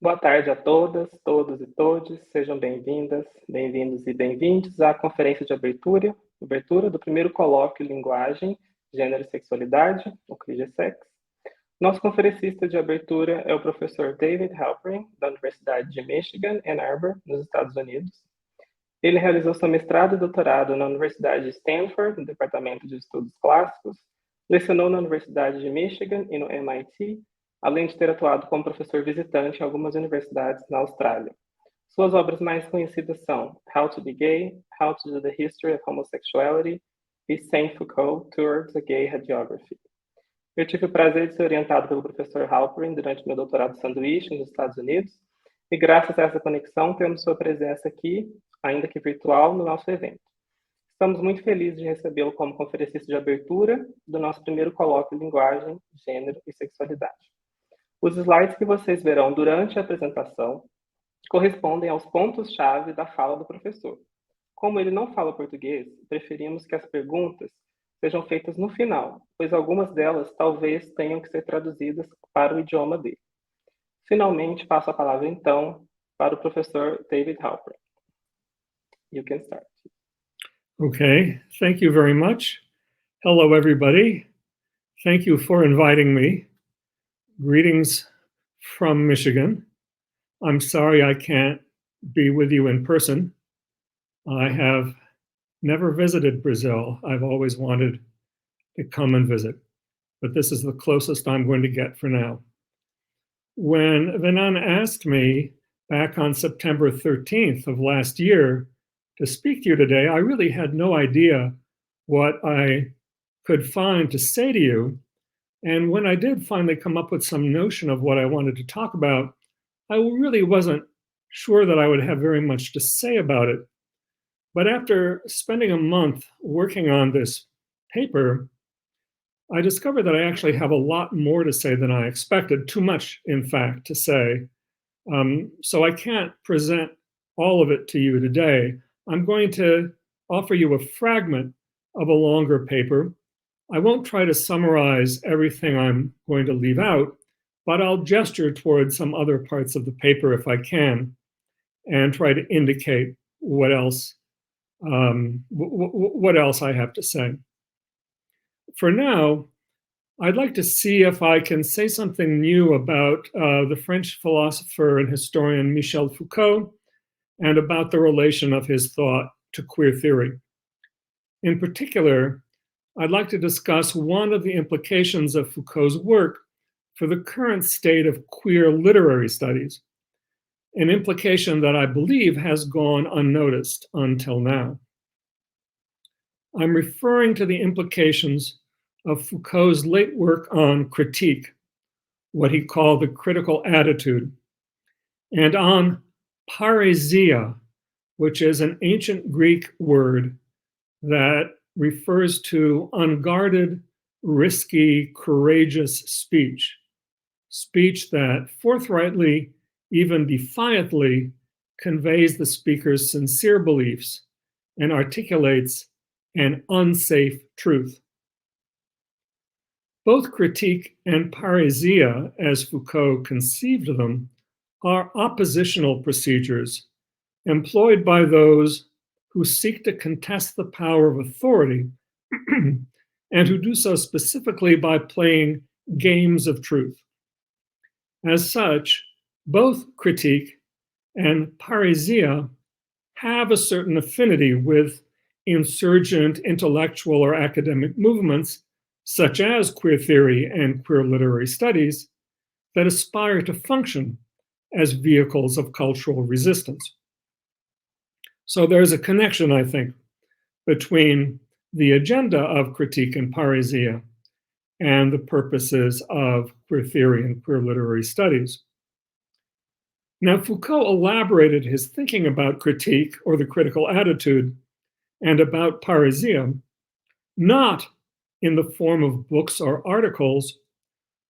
Boa tarde a todas, todos e todes. Sejam bem-vindas, bem-vindos e bem-vindes à Conferência de Abertura do primeiro colóquio Linguagem, Gênero e Sexualidade, o CLiGeSex. Nosso conferencista de abertura é o professor David Halperin, da Universidade de Michigan, Ann Arbor, nos Estados Unidos. Ele realizou seu mestrado e doutorado na Universidade de Stanford, no Departamento de Estudos Clássicos, lecionou na Universidade de Michigan e no MIT, além de ter atuado como professor visitante em algumas universidades na Austrália. Suas obras mais conhecidas são How to Be Gay, How to Do the History of Homosexuality e Saint Foucault Towards a Gay Hagiography. Eu tive o prazer de ser orientado pelo professor Halperin durante meu doutorado sanduíche nos Estados Unidos, e graças a essa conexão temos sua presença aqui, ainda que virtual, no nosso evento. Estamos muito felizes de recebê-lo como conferencista de abertura do nosso primeiro colóquio Linguagem, Gênero e Sexualidade. Os slides que vocês verão durante a apresentação correspondem aos pontos-chave da fala do professor. Como ele não fala português, preferimos que as perguntas sejam feitas no final, pois algumas delas talvez tenham que ser traduzidas para o idioma dele. Finalmente, passo a palavra, então, para o professor David Halperin. You can start. Okay, thank you very much. Hello, everybody. Thank you for inviting me. Greetings from Michigan. I'm sorry I can't be with you in person. I have never visited Brazil. I've always wanted to come and visit, but this is the closest I'm going to get for now. When Venan asked me back on September 13th of last year to speak to you today, I really had no idea what I could find to say to you. And when I did finally come up with some notion of what I wanted to talk about, I really wasn't sure that I would have very much to say about it. But after spending a month working on this paper, I discovered that I actually have a lot more to say than I expected, too much, in fact, to say. So I can't present all of it to you today. I'm going to offer you a fragment of a longer paper. I won't try to summarize everything I'm going to leave out, but I'll gesture towards some other parts of the paper if I can, and try to indicate what else I have to say. For now, I'd like to see if I can say something new about the French philosopher and historian Michel Foucault, and about the relation of his thought to queer theory. In particular, I'd like to discuss one of the implications of Foucault's work for the current state of queer literary studies, an implication that I believe has gone unnoticed until now. I'm referring to the implications of Foucault's late work on critique, what he called the critical attitude, and on Parrhēsia, which is an ancient Greek word that refers to unguarded, risky, courageous speech, speech that forthrightly, even defiantly, conveys the speaker's sincere beliefs and articulates an unsafe truth. Both critique and parrhēsia, as Foucault conceived of them, are oppositional procedures employed by those who seek to contest the power of authority and who do so specifically by playing games of truth. As such, both critique and parrhēsia have a certain affinity with insurgent intellectual or academic movements, such as queer theory and queer literary studies, that aspire to function as vehicles of cultural resistance. So there's a connection, I think, between the agenda of critique and parrhesia and the purposes of queer theory and queer literary studies. Now, Foucault elaborated his thinking about critique, or the critical attitude, and about parrhesia, not in the form of books or articles,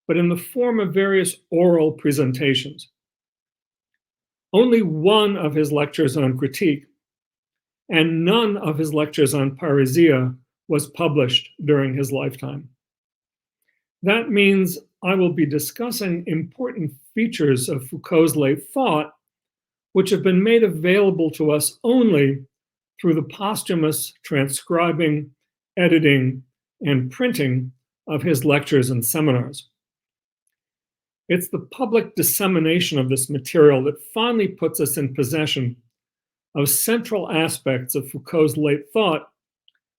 but in the form of various oral presentations. Only one of his lectures on critique and none of his lectures on parrhesia was published during his lifetime. That means I will be discussing important features of Foucault's late thought, which have been made available to us only through the posthumous transcribing, editing, and printing of his lectures and seminars. It's the public dissemination of this material that finally puts us in possession of central aspects of Foucault's late thought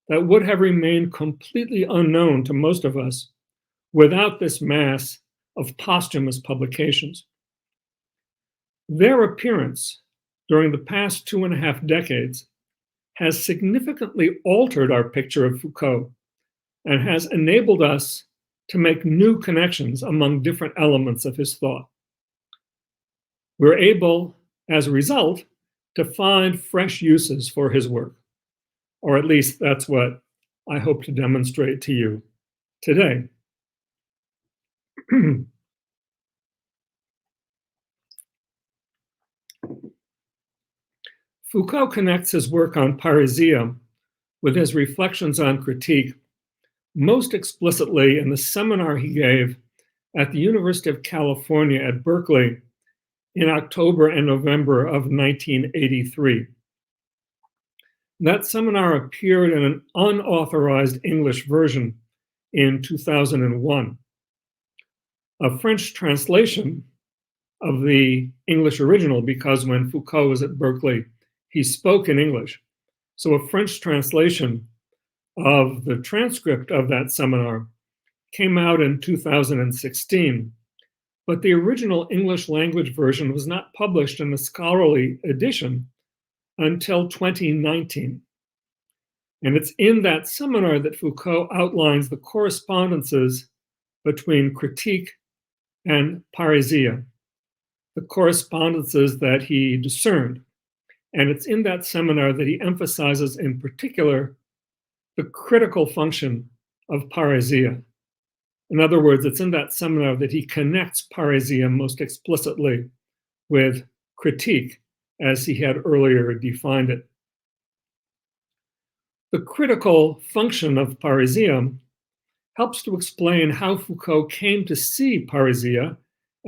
that would have remained completely unknown to most of us without this mass of posthumous publications. Their appearance during the past 2.5 decades has significantly altered our picture of Foucault and has enabled us to make new connections among different elements of his thought. We're able, as a result, to find fresh uses for his work, or at least that's what I hope to demonstrate to you today. Foucault connects his work on parrhesia with his reflections on critique most explicitly in the seminar he gave at the University of California at Berkeley in October and November of 1983. That seminar appeared in an unauthorized English version in 2001. A French translation of the English original, because when Foucault was at Berkeley, he spoke in English. So a French translation of the transcript of that seminar came out in 2016, but the original English language version was not published in the scholarly edition until 2019. And it's in that seminar that Foucault outlines the correspondences between critique and parrhesia, the correspondences that he discerned. And it's in that seminar that he emphasizes in particular the critical function of parrhesia. In other words, it's in that seminar that he connects parrhesia most explicitly with critique, as he had earlier defined it. The critical function of parrhesia helps to explain how Foucault came to see parrhesia,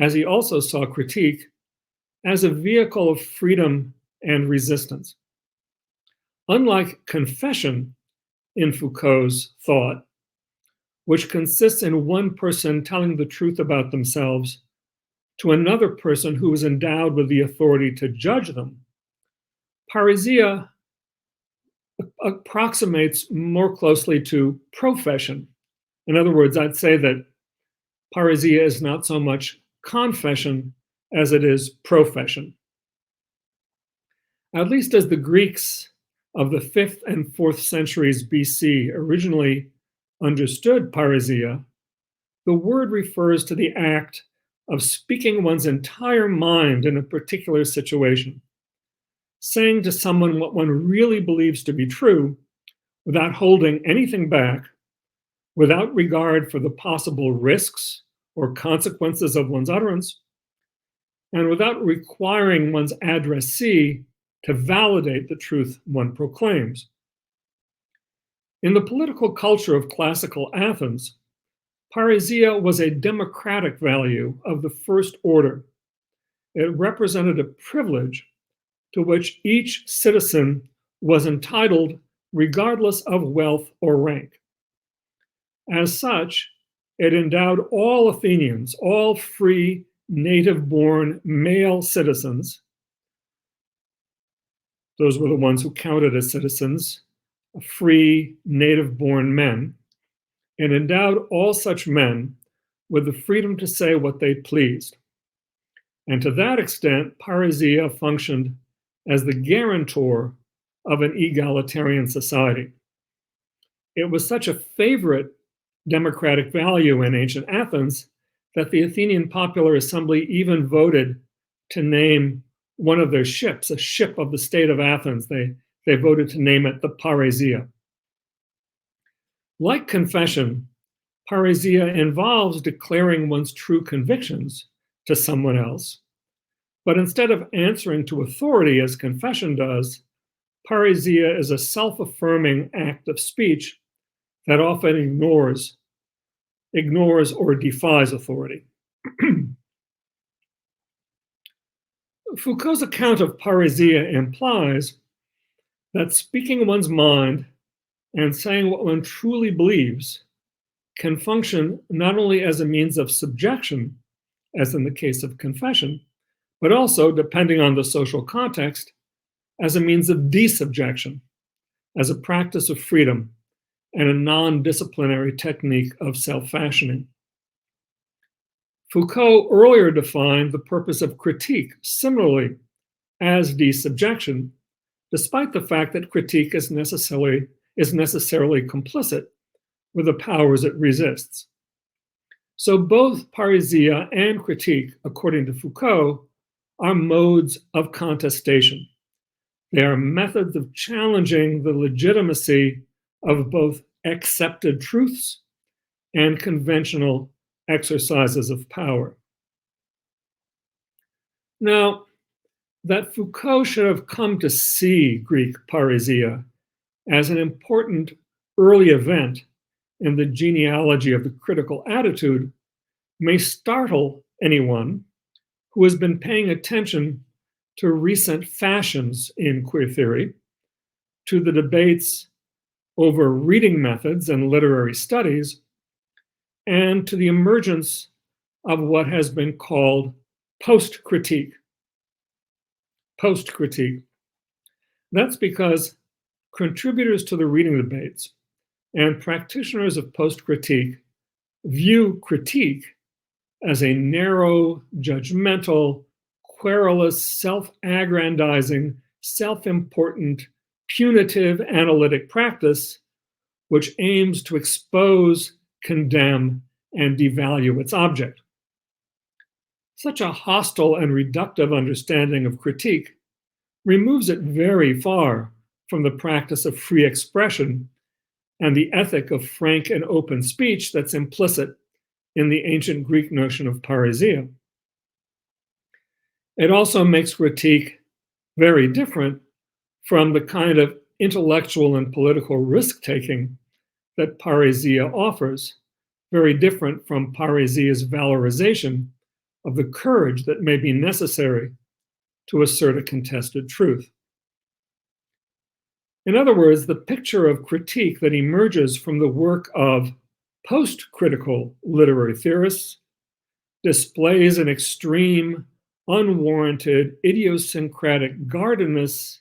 as he also saw critique, as a vehicle of freedom and resistance. Unlike confession in Foucault's thought, which consists in one person telling the truth about themselves to another person who is endowed with the authority to judge them, parrhesia approximates more closely to profession. In other words, I'd say that parrhesia is not so much confession as it is profession. At least as the Greeks of the 5th and 4th centuries BC originally understood parrhesia, the word refers to the act of speaking one's entire mind in a particular situation, saying to someone what one really believes to be true without holding anything back, without regard for the possible risks or consequences of one's utterance, and without requiring one's addressee to validate the truth one proclaims. In the political culture of classical Athens, parrhesia was a democratic value of the first order. It represented a privilege to which each citizen was entitled regardless of wealth or rank. As such, it endowed all Athenians, all free, native-born male citizens, those were the ones who counted as citizens free, native-born men, and endowed all such men with the freedom to say what they pleased. And to that extent, Parrhēsia functioned as the guarantor of an egalitarian society. It was such a favorite democratic value in ancient Athens that the Athenian Popular Assembly even voted to name one of their ships, a ship of the state of Athens. They voted to name it the Parrhēsia. Like confession, Parrhēsia involves declaring one's true convictions to someone else. But instead of answering to authority as confession does, Parrhēsia is a self-affirming act of speech that often ignores or defies authority. Foucault's account of Parrhēsia implies that speaking one's mind and saying what one truly believes can function not only as a means of subjection, as in the case of confession, but also, depending on the social context, as a means of desubjection, as a practice of freedom and a non-disciplinary technique of self-fashioning. Foucault earlier defined the purpose of critique similarly as desubjection, despite the fact that critique is necessarily complicit with the powers it resists. So both Parrhēsia and critique, according to Foucault, are modes of contestation. They are methods of challenging the legitimacy of both accepted truths and conventional exercises of power. Now, that Foucault should have come to see Greek Parrhēsia as an important early event in the genealogy of the critical attitude may startle anyone who has been paying attention to recent fashions in queer theory, to the debates over reading methods and literary studies, and to the emergence of what has been called post-critique. Post-critique. That's because contributors to the reading debates and practitioners of post-critique view critique as a narrow, judgmental, querulous, self-aggrandizing, self-important, punitive analytic practice which aims to expose, condemn, and devalue its object. Such a hostile and reductive understanding of critique removes it very far from the practice of free expression and the ethic of frank and open speech that's implicit in the ancient Greek notion of Parrhēsia. It also makes critique very different from the kind of intellectual and political risk-taking that Parrhēsia offers, very different from Parrhēsia's valorization of the courage that may be necessary to assert a contested truth. In other words, the picture of critique that emerges from the work of post-critical literary theorists displays an extreme, unwarranted, idiosyncratic guardedness,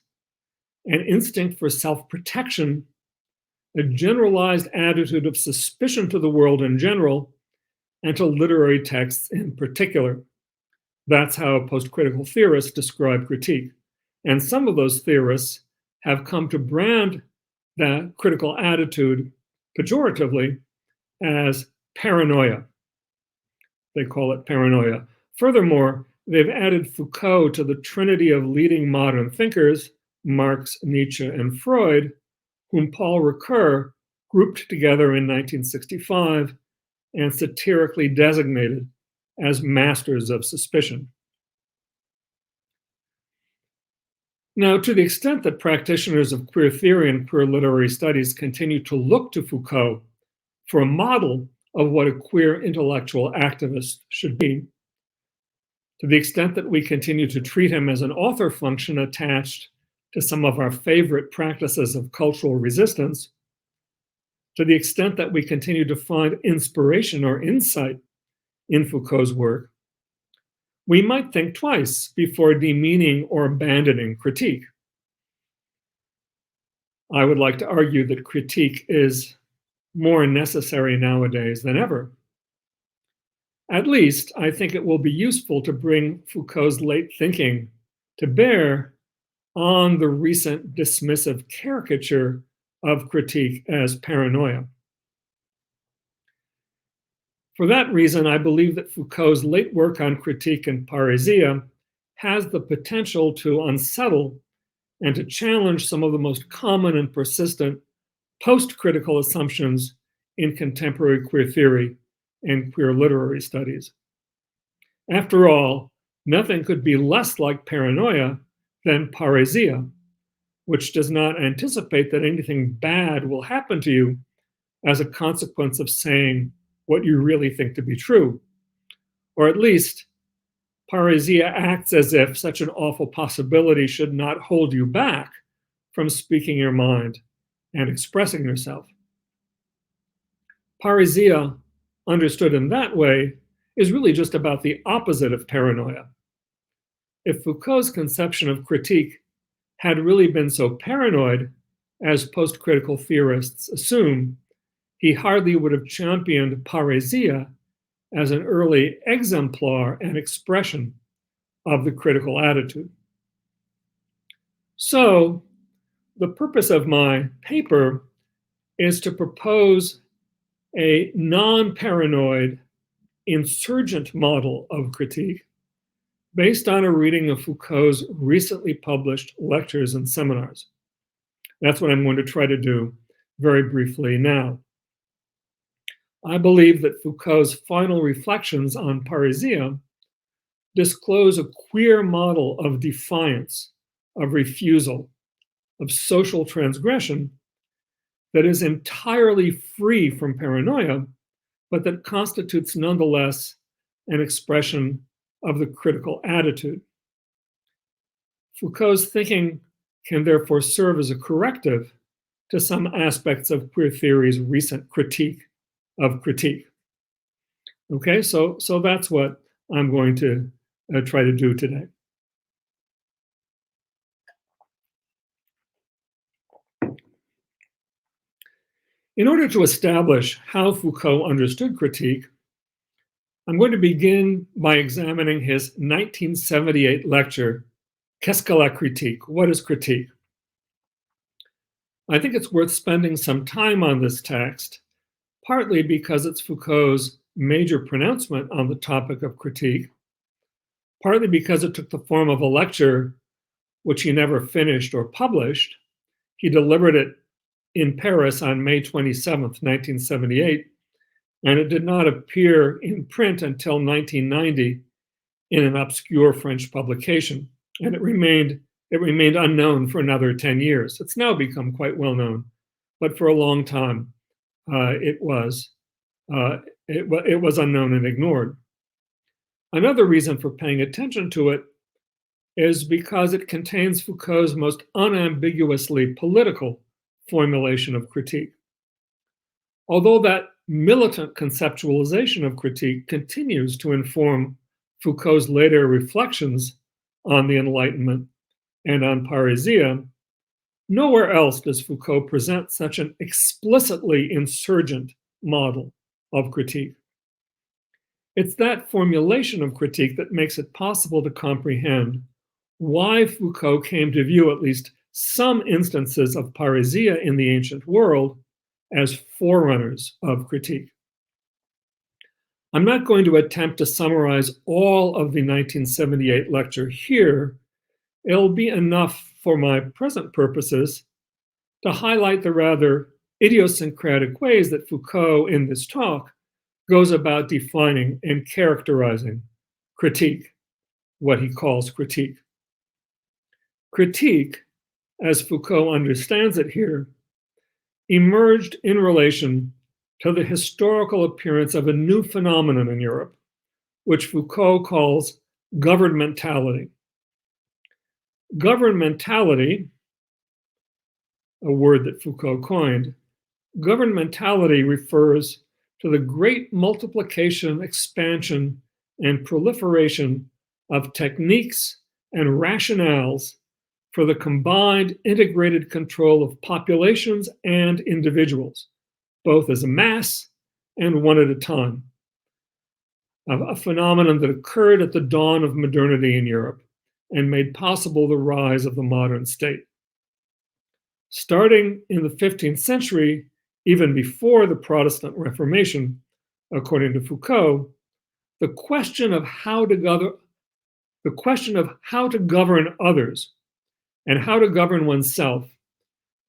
an instinct for self-protection, a generalized attitude of suspicion to the world in general, and to literary texts in particular. That's how post-critical theorists describe critique. And some of those theorists have come to brand that critical attitude pejoratively as paranoia. They call it paranoia. Furthermore, they've added Foucault to the trinity of leading modern thinkers, Marx, Nietzsche, and Freud, whom Paul Ricoeur grouped together in 1965 and satirically designated as masters of suspicion. Now, to the extent that practitioners of queer theory and queer literary studies continue to look to Foucault for a model of what a queer intellectual activist should be, to the extent that we continue to treat him as an author function attached to some of our favorite practices of cultural resistance, to the extent that we continue to find inspiration or insight in Foucault's work, we might think twice before demeaning or abandoning critique. I would like to argue that critique is more necessary nowadays than ever. At least, I think it will be useful to bring Foucault's late thinking to bear on the recent dismissive caricature of critique as paranoia. For that reason, I believe that Foucault's late work on critique and Parrhēsia has the potential to unsettle and to challenge some of the most common and persistent post-critical assumptions in contemporary queer theory and queer literary studies. After all, nothing could be less like paranoia than Parrhēsia, which does not anticipate that anything bad will happen to you as a consequence of saying what you really think to be true. Or at least, Parrhēsia acts as if such an awful possibility should not hold you back from speaking your mind and expressing yourself. Parrhēsia, understood in that way, is really just about the opposite of paranoia. If Foucault's conception of critique had really been so paranoid, as post-critical theorists assume, he hardly would have championed Parrhēsia as an early exemplar and expression of the critical attitude. So, the purpose of my paper is to propose a non-paranoid insurgent model of critique based on a reading of Foucault's recently published lectures and seminars. That's what I'm going to try to do very briefly now. I believe that Foucault's final reflections on Parrhēsia disclose a queer model of defiance, of refusal, of social transgression that is entirely free from paranoia, but that constitutes nonetheless an expression of the critical attitude. Foucault's thinking can therefore serve as a corrective to some aspects of queer theory's recent critique of critique. Okay, so that's what I'm going to try to do today. In order to establish how Foucault understood critique, I'm going to begin by examining his 1978 lecture, Qu'est-ce que la critique? What is critique? I think it's worth spending some time on this text, partly because it's Foucault's major pronouncement on the topic of critique, partly because it took the form of a lecture which he never finished or published. He delivered it in Paris on May 27th, 1978, and it did not appear in print until 1990 in an obscure French publication, and it remained unknown for another 10 years. It's now become quite well known, but for a long time it was unknown and ignored. Another reason for paying attention to it is because it contains Foucault's most unambiguously political formulation of critique. Although that militant conceptualization of critique continues to inform Foucault's later reflections on the Enlightenment and on Parrhēsia, nowhere else does Foucault present such an explicitly insurgent model of critique. It's that formulation of critique that makes it possible to comprehend why Foucault came to view at least some instances of Parrhēsia in the ancient world as forerunners of critique. I'm not going to attempt to summarize all of the 1978 lecture here. It'll be enough for my present purposes to highlight the rather idiosyncratic ways that Foucault in this talk goes about defining and characterizing critique, what he calls critique. Critique, as Foucault understands it here, emerged in relation to the historical appearance of a new phenomenon in Europe, which Foucault calls governmentality. Governmentality, a word that Foucault coined, governmentality refers to the great multiplication, expansion, and proliferation of techniques and rationales for the combined integrated control of populations and individuals, both as a mass and one at a time. A phenomenon that occurred at the dawn of modernity in Europe and made possible the rise of the modern state. Starting in the 15th century, even before the Protestant Reformation, according to Foucault, the question of how to govern others and how to govern oneself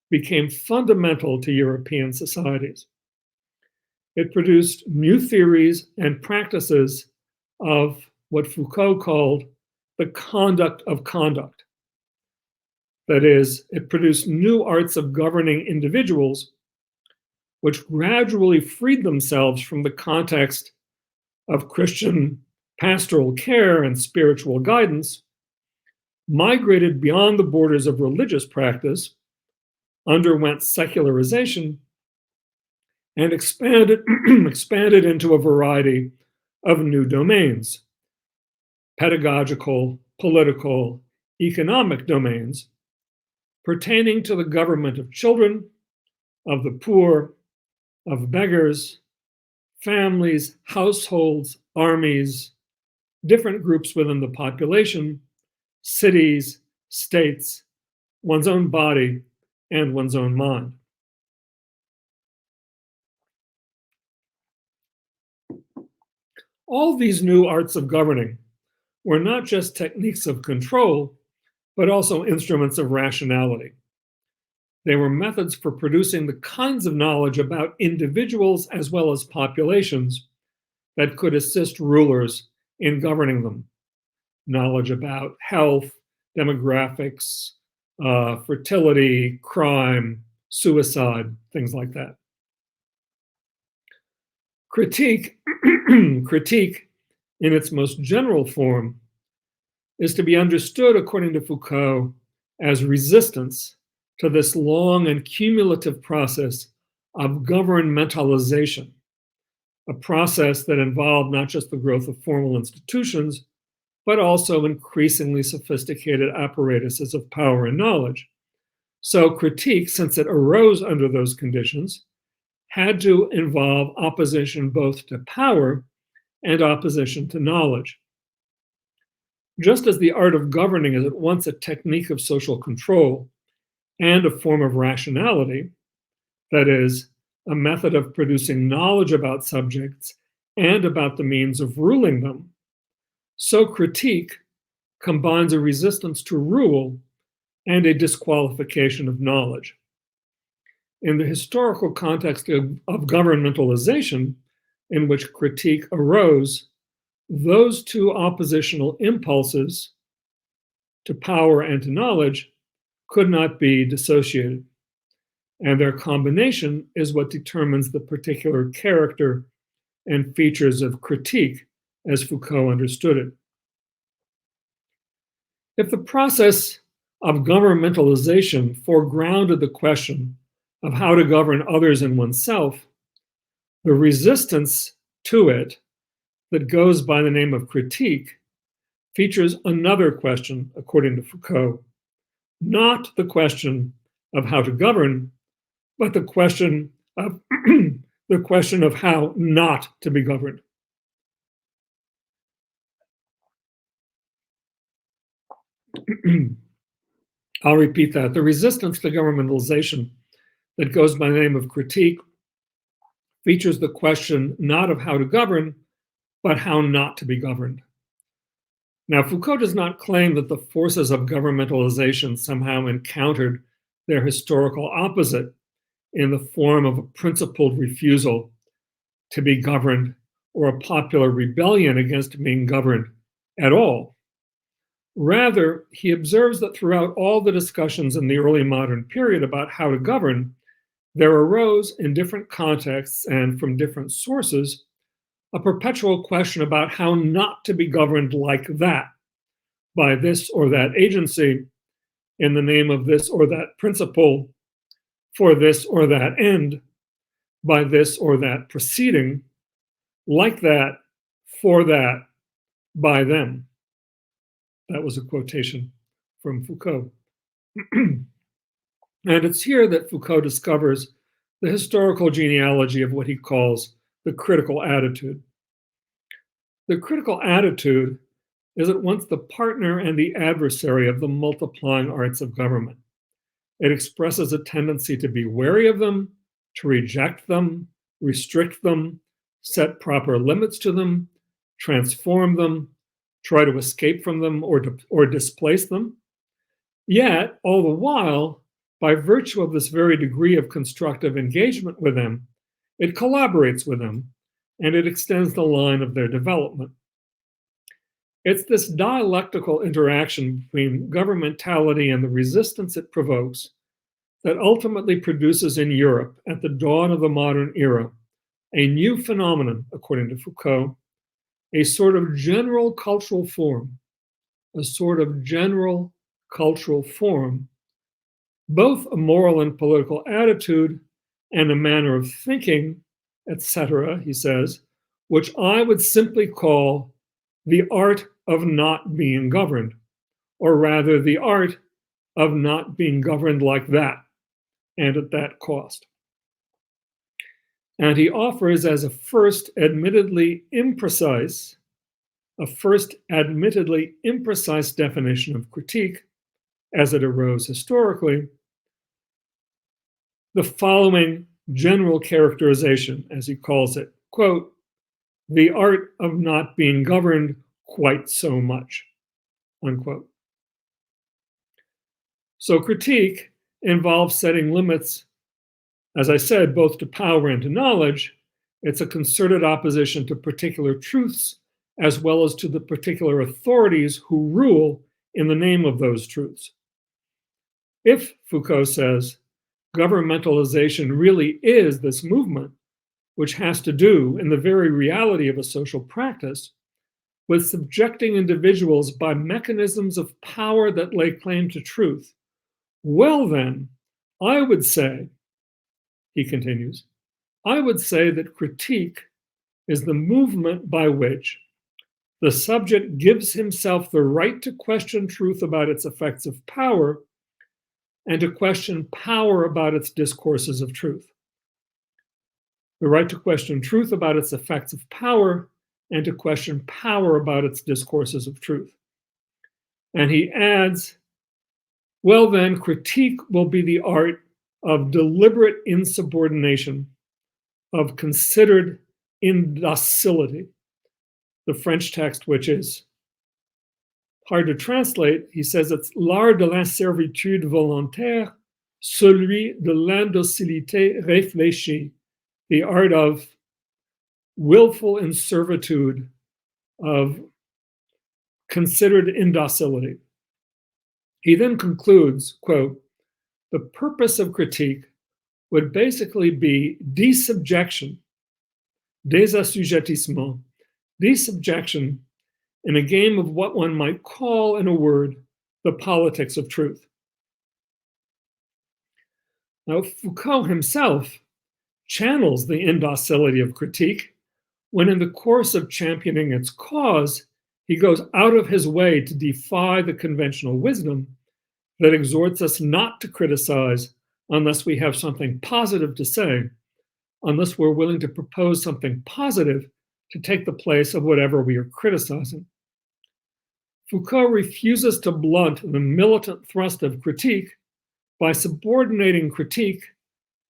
became fundamental to European societies. It produced new theories and practices of what Foucault called the conduct of conduct. That is, it produced new arts of governing individuals, which gradually freed themselves from the context of Christian pastoral care and spiritual guidance, migrated beyond the borders of religious practice, underwent secularization, and expanded into a variety of new domains, pedagogical, political, economic domains, pertaining to the government of children, of the poor, of beggars, families, households, armies, different groups within the population, cities, states, one's own body, and one's own mind. All these new arts of governing were not just techniques of control, but also instruments of rationality. They were methods for producing the kinds of knowledge about individuals as well as populations that could assist rulers in governing them. Knowledge about health, demographics, fertility, crime, suicide, things like that. Critique in its most general form is to be understood, according to Foucault, as resistance to this long and cumulative process of governmentalization, a process that involved not just the growth of formal institutions, but also increasingly sophisticated apparatuses of power and knowledge. So critique, since it arose under those conditions, had to involve opposition both to power and opposition to knowledge. Just as the art of governing is at once a technique of social control and a form of rationality, that is, a method of producing knowledge about subjects and about the means of ruling them, so critique combines a resistance to rule and a disqualification of knowledge. In the historical context of governmentalization, in which critique arose, those two oppositional impulses to power and to knowledge could not be dissociated. And their combination is what determines the particular character and features of critique as Foucault understood it. If the process of governmentalization foregrounded the question of how to govern others and oneself, the resistance to it that goes by the name of critique features another question, according to Foucault, not the question of how to govern, but the question of the question of how not to be governed. I'll repeat that. The resistance to governmentalization that goes by the name of critique features the question not of how to govern, but how not to be governed. Now, Foucault does not claim that the forces of governmentalization somehow encountered their historical opposite in the form of a principled refusal to be governed or a popular rebellion against being governed at all. Rather, he observes that throughout all the discussions in the early modern period about how to govern, there arose in different contexts and from different sources a perpetual question about how not to be governed like that, by this or that agency, in the name of this or that principle, for this or that end, by this or that proceeding, like that, for that, by them. That was a quotation from Foucault. And it's here that Foucault discovers the historical genealogy of what he calls the critical attitude. The critical attitude is at once the partner and the adversary of the multiplying arts of government. It expresses a tendency to be wary of them, to reject them, restrict them, set proper limits to them, transform them, try to escape from them or displace them. Yet, all the while, by virtue of this very degree of constructive engagement with them, it collaborates with them, and it extends the line of their development. It's this dialectical interaction between governmentality and the resistance it provokes that ultimately produces in Europe, at the dawn of the modern era, a new phenomenon, according to Foucault, a sort of general cultural form, both a moral and political attitude and a manner of thinking, etc., he says, which I would simply call the art of not being governed, or rather the art of not being governed like that, and at that cost. And he offers as a first admittedly imprecise definition of critique, as it arose historically, the following general characterization, as he calls it, quote, the art of not being governed quite so much, unquote. So critique involves setting limits, as I said, both to power and to knowledge. It's a concerted opposition to particular truths, as well as to the particular authorities who rule in the name of those truths. If, Foucault says, governmentalization really is this movement, which has to do, in the very reality of a social practice, with subjecting individuals by mechanisms of power that lay claim to truth, well then, I would say, he continues, I would say that critique is the movement by which the subject gives himself the right to question truth about its effects of power and to question power about its discourses of truth. The right to question truth about its effects of power and to question power about its discourses of truth. And he adds, well then, critique will be the art of deliberate insubordination, of considered indocility. The French text, which is hard to translate, he says it's l'art de l'inservitude volontaire, celui de l'indocilité réfléchie, the art of willful inservitude, of considered indocility. He then concludes, quote, the purpose of critique would basically be desubjection, désassujettissement, desubjection in a game of what one might call, in a word, the politics of truth. Now, Foucault himself channels the indocility of critique when, in the course of championing its cause, he goes out of his way to defy the conventional wisdom that exhorts us not to criticize unless we have something positive to say, unless we're willing to propose something positive to take the place of whatever we are criticizing. Foucault refuses to blunt the militant thrust of critique by subordinating critique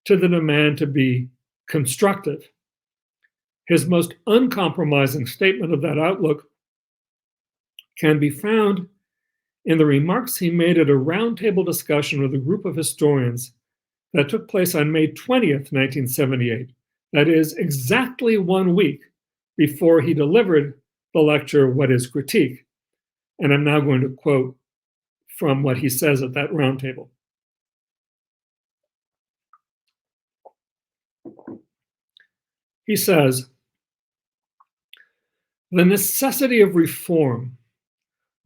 to the demand to be constructive. His most uncompromising statement of that outlook can be found in the remarks he made at a roundtable discussion with a group of historians that took place on May 20th, 1978. That is exactly 1 week before he delivered the lecture, What is Critique? And I'm now going to quote from what he says at that roundtable. He says, the necessity of reform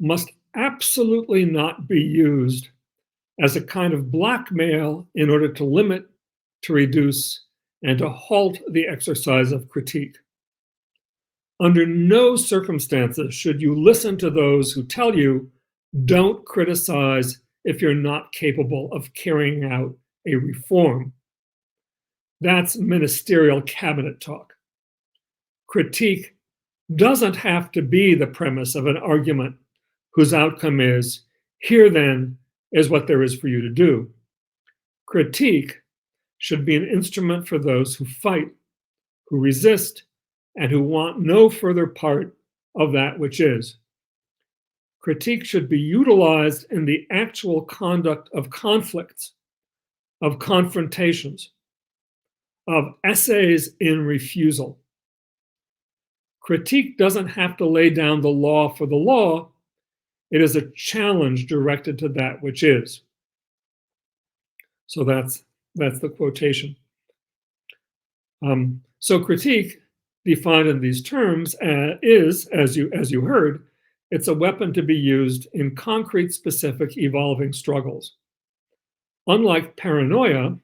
must absolutely not be used as a kind of blackmail in order to limit, to reduce, and to halt the exercise of critique. Under no circumstances should you listen to those who tell you, don't criticize, if you're not capable of carrying out a reform. That's ministerial cabinet talk. Critique doesn't have to be the premise of an argument whose outcome is, here then is what there is for you to do. Critique should be an instrument for those who fight, who resist, and who want no further part of that which is. Critique should be utilized in the actual conduct of conflicts, of confrontations, of essays in refusal. Critique doesn't have to lay down the law for the law. It is a challenge directed to that which is. So that's the quotation. So critique, defined in these terms, is, as you heard, it's a weapon to be used in concrete, specific, evolving struggles. Unlike paranoia,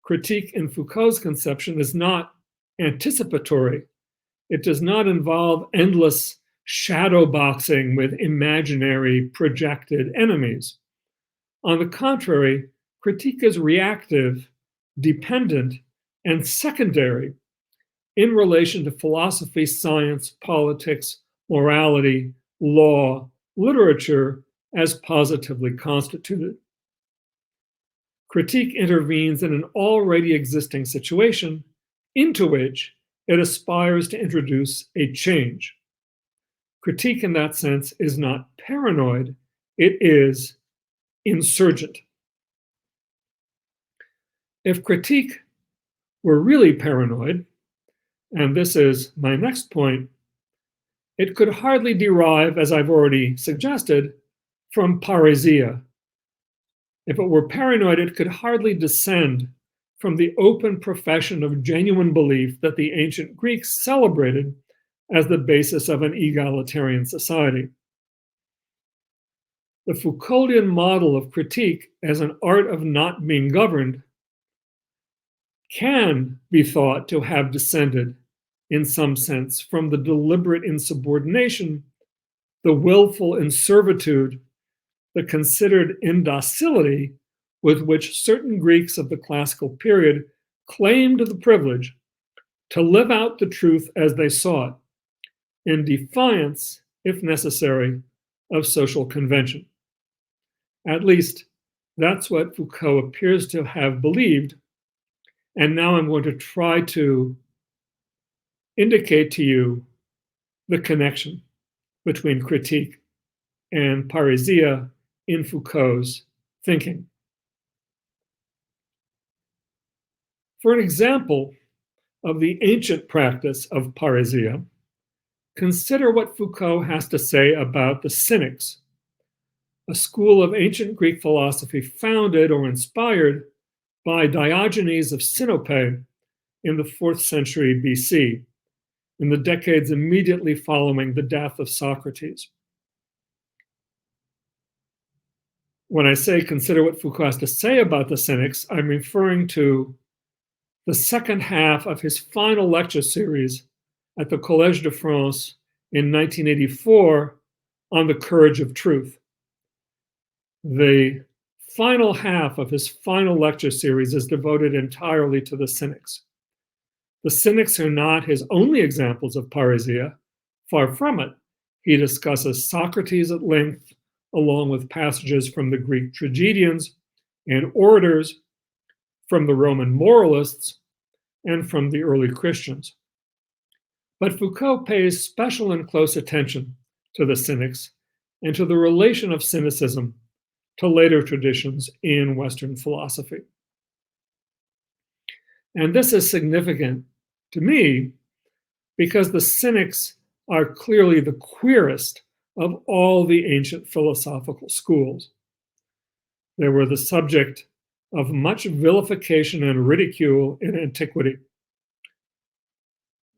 critique in Foucault's conception is not anticipatory. It does not involve endless shadow boxing with imaginary projected enemies. On the contrary, critique is reactive, dependent, and secondary in relation to philosophy, science, politics, morality, law, literature, as positively constituted. Critique intervenes in an already existing situation into which it aspires to introduce a change. Critique in that sense is not paranoid, it is insurgent. If critique were really paranoid, and this is my next point, it could hardly derive, as I've already suggested, from Parrhēsia. If it were paranoid, it could hardly descend from the open profession of genuine belief that the ancient Greeks celebrated as the basis of an egalitarian society. The Foucauldian model of critique as an art of not being governed can be thought to have descended, in some sense, from the deliberate insubordination, the willful inservitude, the considered indocility with which certain Greeks of the classical period claimed the privilege to live out the truth as they saw it, in defiance, if necessary, of social convention. At least, that's what Foucault appears to have believed, and now I'm going to try to indicate to you the connection between critique and Parrhēsia in Foucault's thinking. For an example of the ancient practice of Parrhēsia, consider what Foucault has to say about the Cynics, a school of ancient Greek philosophy founded or inspired by Diogenes of Sinope in the 4th century BC, in the decades immediately following the death of Socrates. When I say consider what Foucault has to say about the Cynics, I'm referring to the second half of his final lecture series at the Collège de France in 1984 on the courage of truth. The final half of his final lecture series is devoted entirely to the Cynics. The Cynics are not his only examples of Parrhēsia. Far from it. He discusses Socrates at length, along with passages from the Greek tragedians and orators, from the Roman moralists, and from the early Christians. But Foucault pays special and close attention to the Cynics and to the relation of cynicism to later traditions in Western philosophy. And this is significant to me because the Cynics are clearly the queerest of all the ancient philosophical schools. They were the subject of much vilification and ridicule in antiquity.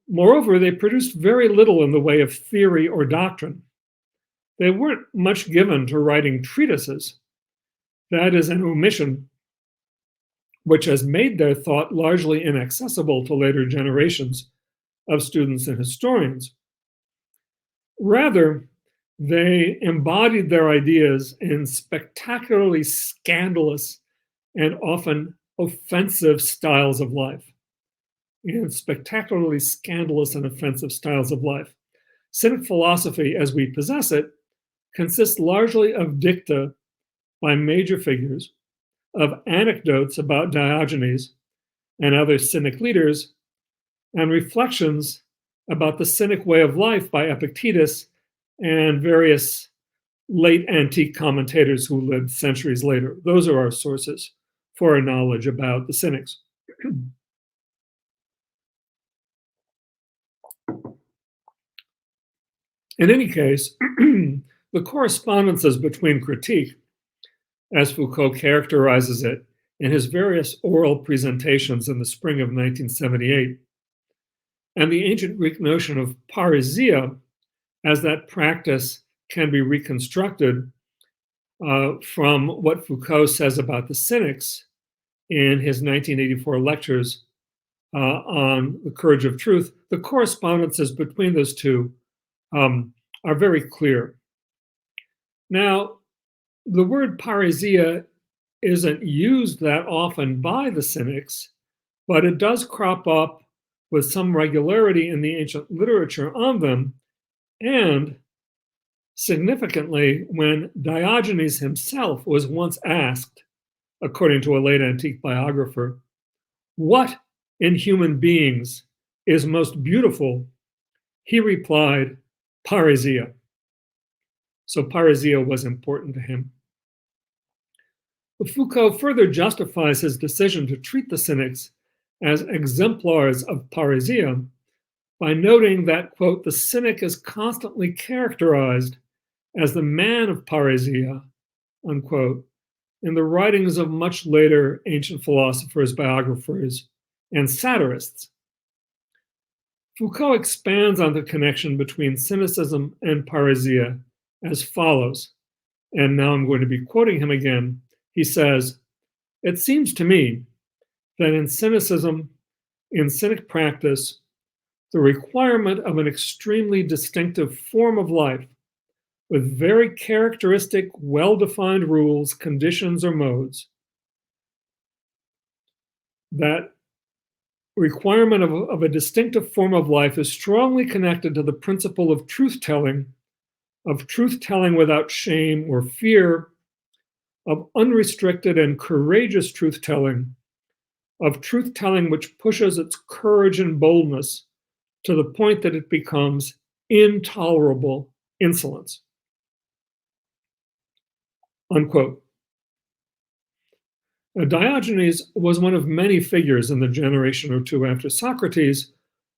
Moreover, they produced very little in the way of theory or doctrine. They weren't much given to writing treatises. That is an omission which has made their thought largely inaccessible to later generations of students and historians. Rather, They embodied their ideas in spectacularly scandalous and often offensive styles of life. Cynic philosophy, as we possess it, consists largely of dicta by major figures, of anecdotes about Diogenes and other Cynic leaders, and reflections about the Cynic way of life by Epictetus and various late antique commentators who lived centuries later. Those are our sources for our knowledge about the Cynics. In any case, the correspondences between critique, as Foucault characterizes it in his various oral presentations in the spring of 1978, and the ancient Greek notion of parrhēsia, as that practice can be reconstructed from what Foucault says about the Cynics in his 1984 lectures on the courage of truth, the correspondences between those two are very clear. Now, the word parrhēsia isn't used that often by the Cynics, but it does crop up with some regularity in the ancient literature on them, and significantly, when Diogenes himself was once asked, according to a late antique biographer, what in human beings is most beautiful, he replied, parrhēsia. So parrhēsia was important to him. But Foucault further justifies his decision to treat the Cynics as exemplars of parrhēsia by noting that, quote, the Cynic is constantly characterized as the man of parrhēsia, unquote, in the writings of much later ancient philosophers, biographers, and satirists. Foucault expands on the connection between cynicism and parrhēsia as follows, and now I'm going to be quoting him again. He says, it seems to me that in cynicism, in Cynic practice, the requirement of an extremely distinctive form of life with very characteristic, well-defined rules, conditions, or modes, that requirement of a distinctive form of life is strongly connected to the principle of truth-telling without shame or fear, of unrestricted and courageous truth-telling, of truth-telling which pushes its courage and boldness to the point that it becomes intolerable insolence. Unquote. Now, Diogenes was one of many figures in the generation or two after Socrates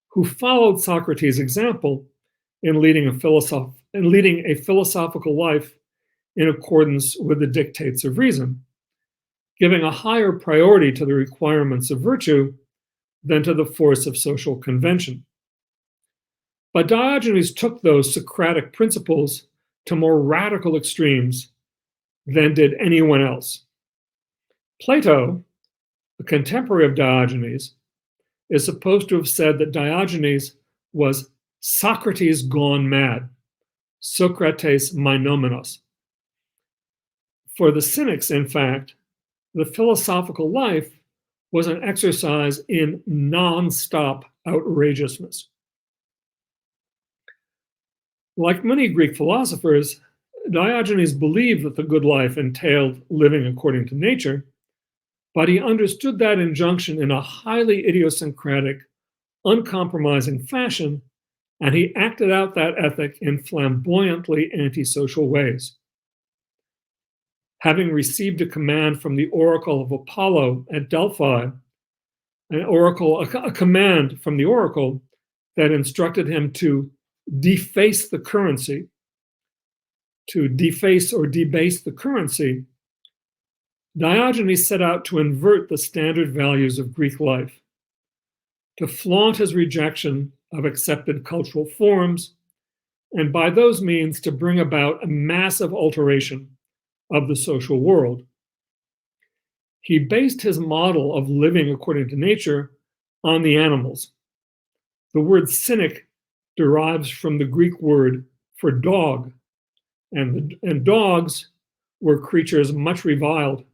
who followed Socrates' example in leading a philosophical life in accordance with the dictates of reason, giving a higher priority to the requirements of virtue than to the force of social convention. But Diogenes took those Socratic principles to more radical extremes than did anyone else. Plato, a contemporary of Diogenes, is supposed to have said that Diogenes was Socrates gone mad, Socrates mainominos. For the Cynics, in fact, the philosophical life was an exercise in non-stop outrageousness. Like many Greek philosophers, Diogenes believed that the good life entailed living according to nature, but he understood that injunction in a highly idiosyncratic, uncompromising fashion, and he acted out that ethic in flamboyantly antisocial ways. Having received a command from the oracle of Apollo at Delphi, a command from the oracle that instructed him to deface the currency, to deface or debase the currency, Diogenes set out to invert the standard values of Greek life, to flaunt his rejection of accepted cultural forms, and by those means to bring about a massive alteration of the social world. He based his model of living according to nature on the animals. The word cynic derives from the Greek word for dog, and dogs were creatures much reviled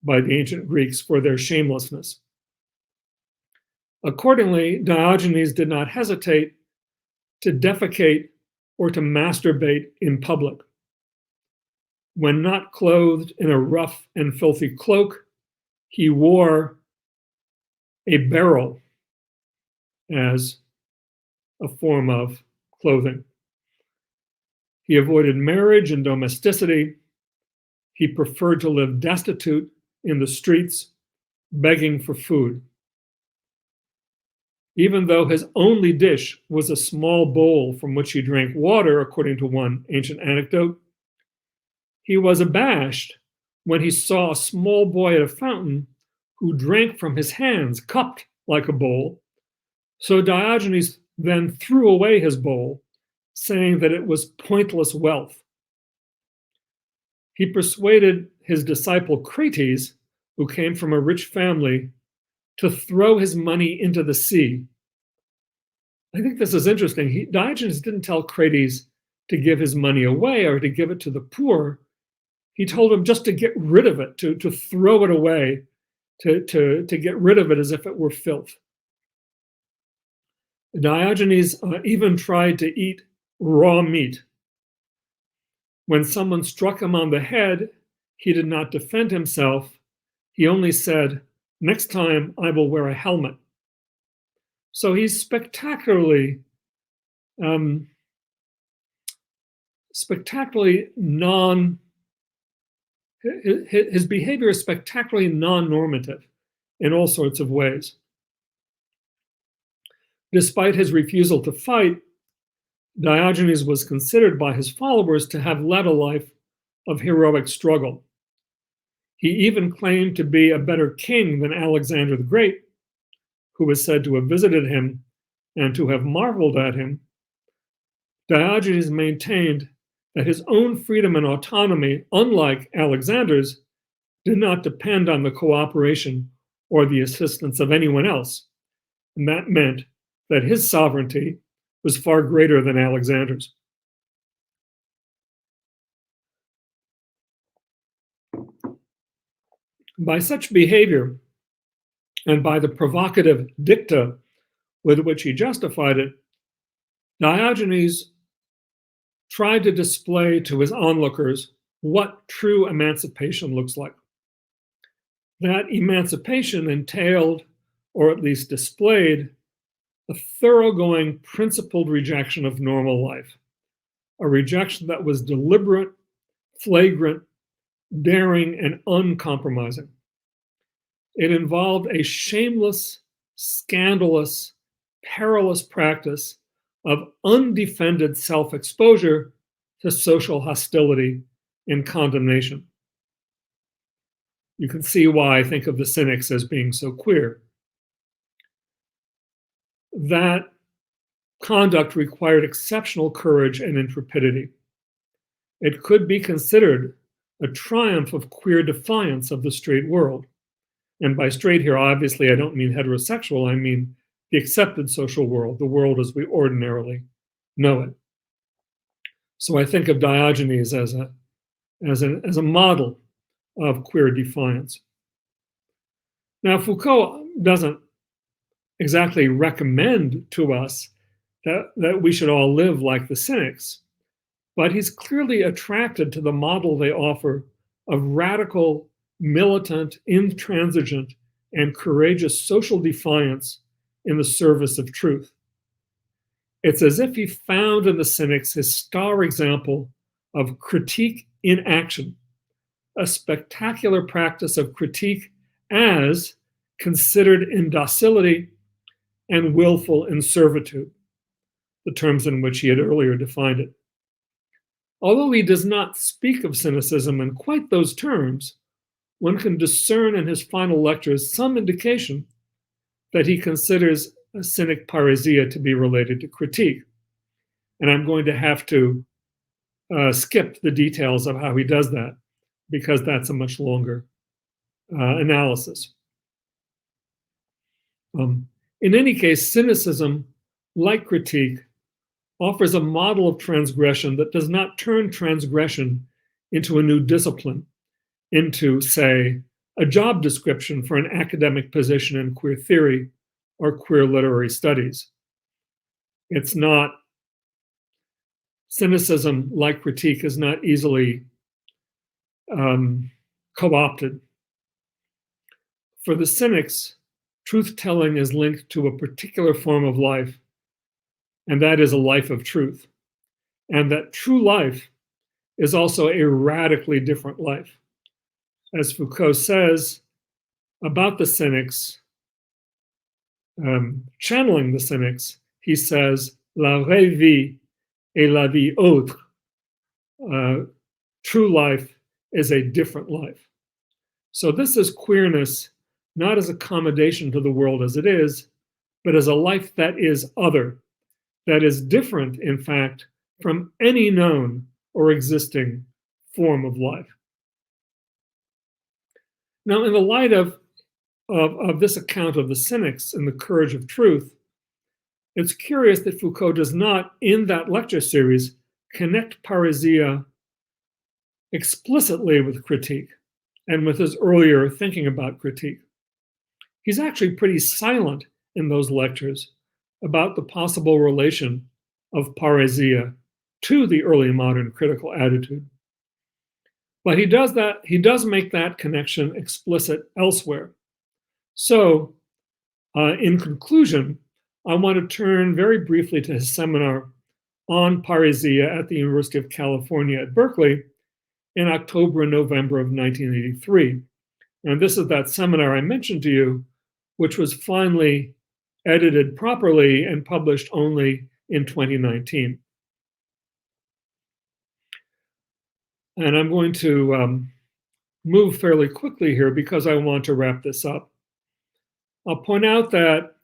by the ancient Greeks for their shamelessness. Accordingly, Diogenes did not hesitate to defecate or to masturbate in public. When not clothed in a rough and filthy cloak, he wore a barrel as a form of clothing. He avoided marriage and domesticity. He preferred to live destitute in the streets, begging for food. Even though his only dish was a small bowl from which he drank water, according to one ancient anecdote, he was abashed when he saw a small boy at a fountain who drank from his hands, cupped like a bowl. So Diogenes then threw away his bowl, saying that it was pointless wealth. He persuaded his disciple Crates, who came from a rich family, to throw his money into the sea. I think this is interesting. Diogenes didn't tell Crates to give his money away or to give it to the poor. He told him just to get rid of it, to throw it away, to get rid of it as if it were filth. Diogenes even tried to eat raw meat. When someone struck him on the head, he did not defend himself. He only said, "Next time I will wear a helmet." So he's spectacularly his behavior is spectacularly non-normative in all sorts of ways. Despite his refusal to fight, Diogenes was considered by his followers to have led a life of heroic struggle. He even claimed to be a better king than Alexander the Great, who was said to have visited him and to have marveled at him. Diogenes maintained that his own freedom and autonomy, unlike Alexander's, did not depend on the cooperation or the assistance of anyone else, and that meant that his sovereignty was far greater than Alexander's. By such behavior, and by the provocative dicta with which he justified it, Diogenes tried to display to his onlookers what true emancipation looks like. That emancipation entailed, or at least displayed, a thoroughgoing, principled rejection of normal life, a rejection that was deliberate, flagrant, daring, and uncompromising. It involved a shameless, scandalous, perilous practice of undefended self-exposure to social hostility and condemnation. You can see why I think of the Cynics as being so queer. That conduct required exceptional courage and intrepidity. It could be considered a triumph of queer defiance of the straight world. And by straight here, obviously, I don't mean heterosexual, I mean the accepted social world, the world as we ordinarily know it. So I think of Diogenes as a model of queer defiance. Now, Foucault doesn't exactly recommend to us that we should all live like the Cynics, but he's clearly attracted to the model they offer of radical, militant, intransigent, and courageous social defiance in the service of truth. It's as if he found in the Cynics his star example of critique in action, a spectacular practice of critique as considered indocility and willful inservitude, the terms in which he had earlier defined it. Although he does not speak of cynicism in quite those terms, one can discern in his final lectures some indication that he considers a cynic parrhēsia to be related to critique. And I'm going to have to skip the details of how he does that, because that's a much longer analysis. In any case, cynicism, like critique, offers a model of transgression that does not turn transgression into a new discipline, into, say, a job description for an academic position in queer theory or queer literary studies. It's not, cynicism, like critique, is not easily co-opted. For the cynics, truth-telling is linked to a particular form of life, and that is a life of truth. And that true life is also a radically different life. As Foucault says about the cynics, channeling the cynics, he says, la vraie vie et la vie autre. True life is a different life. So this is queerness, not as accommodation to the world as it is, but as a life that is other, that is different, in fact, from any known or existing form of life. Now, in the light of this account of the cynics and the courage of truth, it's curious that Foucault does not, in that lecture series, connect parrhēsia explicitly with critique and with his earlier thinking about critique. He's actually pretty silent in those lectures about the possible relation of parrhēsia to the early modern critical attitude. But he does make that connection explicit elsewhere. So, in conclusion, I want to turn very briefly to his seminar on parrhēsia at the University of California at Berkeley in October and November of 1983. And this is that seminar I mentioned to you, which was finally edited properly and published only in 2019. And I'm going to move fairly quickly here because I want to wrap this up. I'll point out that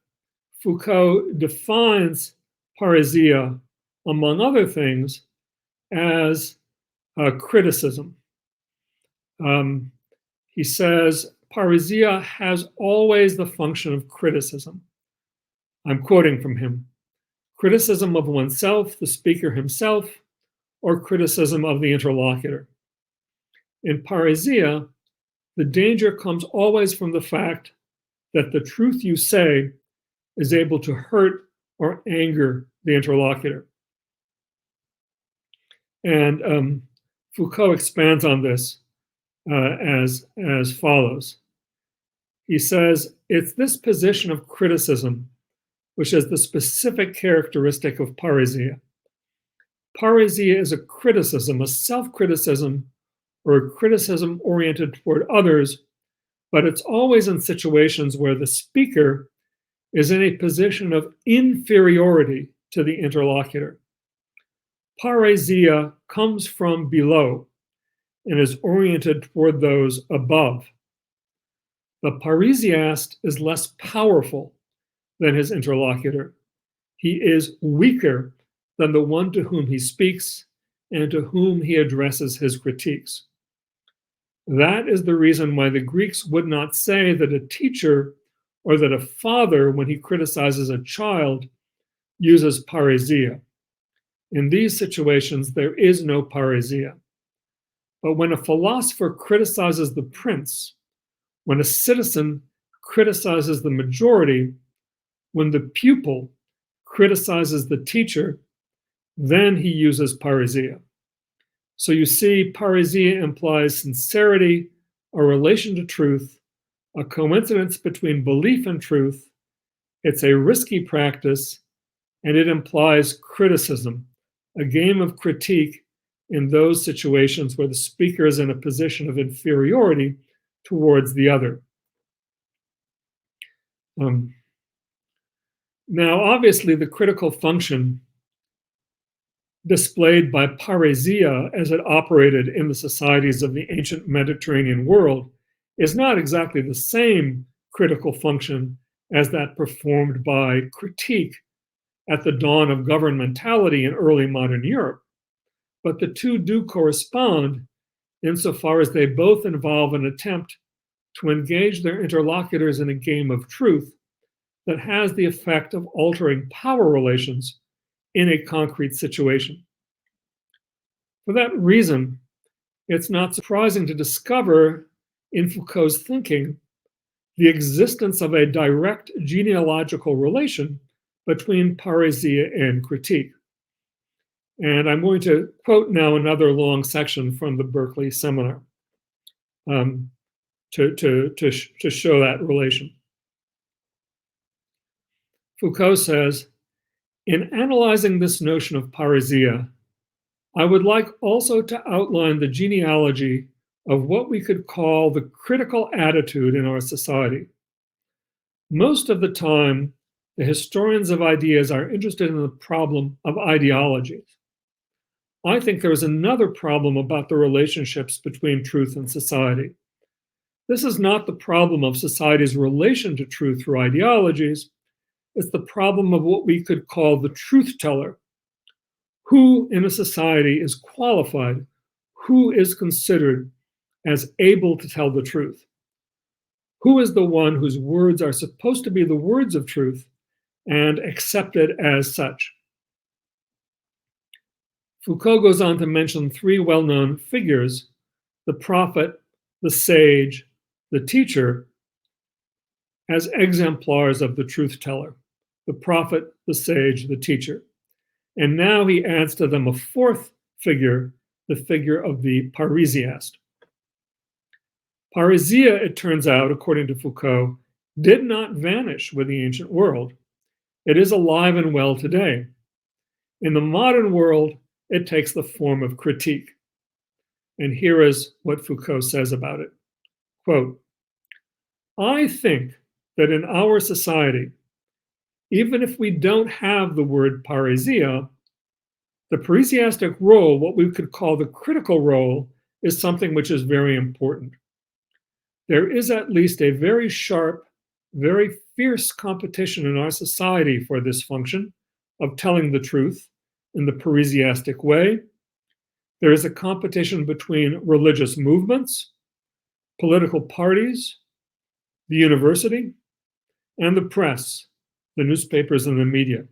Foucault defines parrhēsia, among other things, as criticism. He says, parrhēsia has always the function of criticism. I'm quoting from him. Criticism of oneself, the speaker himself, or criticism of the interlocutor. In parrhēsia, the danger comes always from the fact that the truth you say is able to hurt or anger the interlocutor. And Foucault expands on this as follows. He says, it's this position of criticism which is the specific characteristic of parrhēsia. Parrhēsia is a criticism, a self-criticism, or a criticism oriented toward others, but it's always in situations where the speaker is in a position of inferiority to the interlocutor. Parrhēsia comes from below and is oriented toward those above. The parrhesiast is less powerful than his interlocutor. He is weaker than the one to whom he speaks and to whom he addresses his critiques. That is the reason why the Greeks would not say that a teacher or that a father, when he criticizes a child, uses parrhēsia. In these situations, there is no parrhēsia. But when a philosopher criticizes the prince, when a citizen criticizes the majority, when the pupil criticizes the teacher, then he uses parrhēsia. So you see, parrhēsia implies sincerity, a relation to truth, a coincidence between belief and truth. It's a risky practice, and it implies criticism, a game of critique in those situations where the speaker is in a position of inferiority towards the other. Now, obviously, the critical function displayed by parrhēsia as it operated in the societies of the ancient Mediterranean world is not exactly the same critical function as that performed by critique at the dawn of governmentality in early modern Europe. But the two do correspond insofar as they both involve an attempt to engage their interlocutors in a game of truth that has the effect of altering power relations in a concrete situation. For that reason, it's not surprising to discover in Foucault's thinking the existence of a direct genealogical relation between parrhesia and critique. And I'm going to quote now another long section from the Berkeley seminar to show that relation. Foucault says, in analyzing this notion of parrhesia, I would like also to outline the genealogy of what we could call the critical attitude in our society. Most of the time, the historians of ideas are interested in the problem of ideologies. I think there is another problem about the relationships between truth and society. This is not the problem of society's relation to truth through ideologies. It's the problem of what we could call the truth teller. Who in a society is qualified? Who is considered as able to tell the truth? Who is the one whose words are supposed to be the words of truth and accepted as such? Foucault goes on to mention three well-known figures: the prophet, the sage, the teacher, as exemplars of the truth teller. The prophet, the sage, the teacher. And now he adds to them a fourth figure, the figure of the parrhesiast. Parrhesia, it turns out, according to Foucault, did not vanish with the ancient world. It is alive and well today. In the modern world, it takes the form of critique. And here is what Foucault says about it. Quote, I think that in our society, even if we don't have the word parrhesia, the parrhesiastic role, what we could call the critical role, is something which is very important. There is at least a very sharp, very fierce competition in our society for this function of telling the truth in the parrhesiastic way. There is a competition between religious movements, political parties, the university, and the press, the newspapers and the media.